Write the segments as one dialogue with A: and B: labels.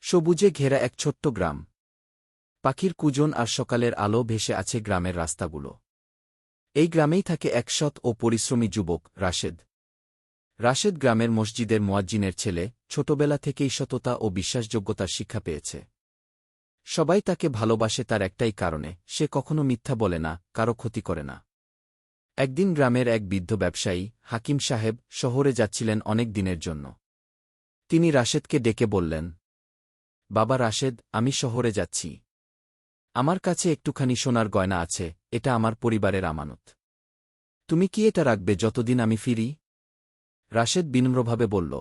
A: সবুজে ঘেরা এক ছোট্ট গ্রাম। পাখির কুজন আর সকালের আলো ভেসে আছে গ্রামের রাস্তাগুলো। এই গ্রামেই থাকে এক সৎ ও পরিশ্রমী যুবক, রাশেদ। রাশেদ গ্রামের মসজিদের মুয়াজ্জিনের ছেলে, ছোটবেলা থেকেই সততা ও বিশ্বাসযোগ্যতার শিক্ষা পেয়েছে। সবাই তাকে ভালোবাসে তার একটাই কারণে, সে কখনো মিথ্যা বলে না, কারো ক্ষতি করে না। একদিন গ্রামের এক বৃদ্ধ ব্যবসায়ী, হাকিম সাহেব, শহরে যাচ্ছিলেন অনেক দিনের জন্য। তিনি রাশেদকে ডেকে বললেন, বাবা রাশেদ, আমি শহরে যাচ্ছি। আমার কাছে একটুখানি সোনার গয়না আছে, এটা আমার পরিবারের আমানত। তুমি কি এটা রাখবে যতদিন আমি ফিরি? রাশেদ বিনম্রভাবে বলল,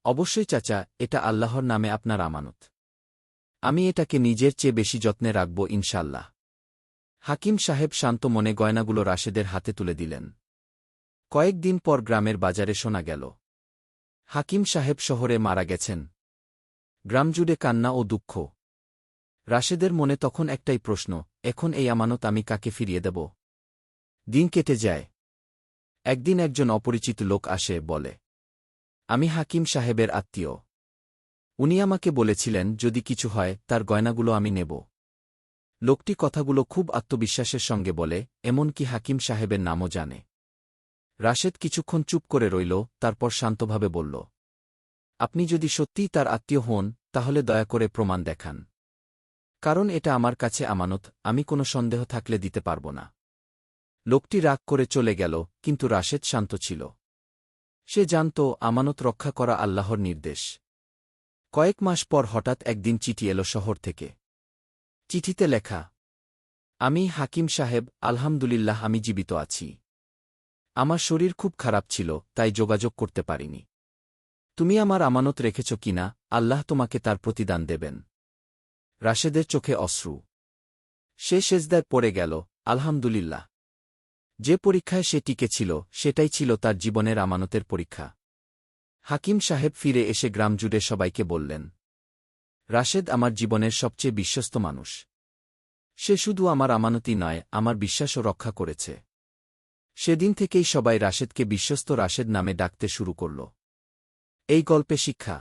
A: অবশ্যই চাচা, এটা আল্লাহর নামে আপনার আমানত। আমি এটাকে নিজের চেয়ে বেশি যত্নে রাখব ইনশাল্লাহ। হাকিম সাহেব শান্ত মনে গয়নাগুলো রাশেদের হাতে তুলে দিলেন। কয়েকদিন পর গ্রামের বাজারে শোনা গেল, হাকিম সাহেব শহরে মারা গেছেন। গ্রাম জুড়ে কান্না ও দুঃখ। রাশেদের মনে তখন একটাই প্রশ্ন, এখন এই আমানত আমি কাকে ফিরিয়ে দেব? দিন কেটে যায়। একদিন একজন অপরিচিত লোক আসে, বলে, আমি হাকিম সাহেবের আত্মীয়। উনি আমাকে বলেছিলেন যদি কিছু হয় তার গয়নাগুলো আমি নেব। লোকটি কথাগুলো খুব আত্মবিশ্বাসের সঙ্গে বলে, এমনকি হাকিম সাহেবের নামও জানে। রাশেদ কিছুক্ষণ চুপ করে রইল, তারপর শান্তভাবে বলল, আপনি যদি সত্যিই তার আত্মীয় হন, তাহলে দয়া করে প্রমাণ দেখান। কারণ এটা আমার কাছে আমানত, আমি কোনো সন্দেহ থাকলে দিতে পারব না। লোকটি রাগ করে চলে গেল, কিন্তু রাশেদ শান্ত ছিল। সে জানত আমানত রক্ষা করা আল্লাহর নির্দেশ। কয়েক মাস পর হঠাৎ একদিন চিঠি এলো শহর থেকে। চিঠিতে লেখা, আমি হাকিম সাহেব, আলহামদুলিল্লাহ আমি জীবিত আছি। আমার শরীর খুব খারাপ ছিল, তাই যোগাযোগ করতে পারিনি। তুমি আমার আমানত রেখেছ কিনা, আল্লাহ তোমাকে তার প্রতিদান দেবেন। রাশেদের চোখে অশ্রু। সে সেজদায় পড়ে গেল, আলহামদুলিল্লাহ। যে পরীক্ষায় সে টিকেছিল, সেটাই ছিল তার জীবনের আমানতের পরীক্ষা। হাকিম সাহেব ফিরে এসে গ্রাম জুড়ে সবাইকে বললেন, রাশেদ আমার জীবনের সবচেয়ে বিশ্বস্ত মানুষ। সে শুধু আমার আমানতই নয়, আমার বিশ্বাসও রক্ষা করেছে। সেদিন থেকেই সবাই রাশেদকে বিশ্বস্ত রাশেদ নামে ডাকতে শুরু করল। এই গল্পে শিক্ষা: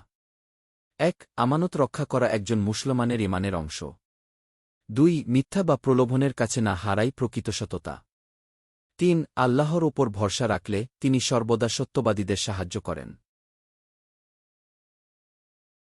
A: ১. আমানত রক্ষা করা একজন মুসলমানের ঈমানের অংশ। ২. মিথ্যা বা প্রলোভনের কাছে না হারাই প্রকৃত সততা। ৩. আল্লাহর ওপর ভরসা রাখলে তিনি সর্বদা সত্যবাদীদের সাহায্য করেন।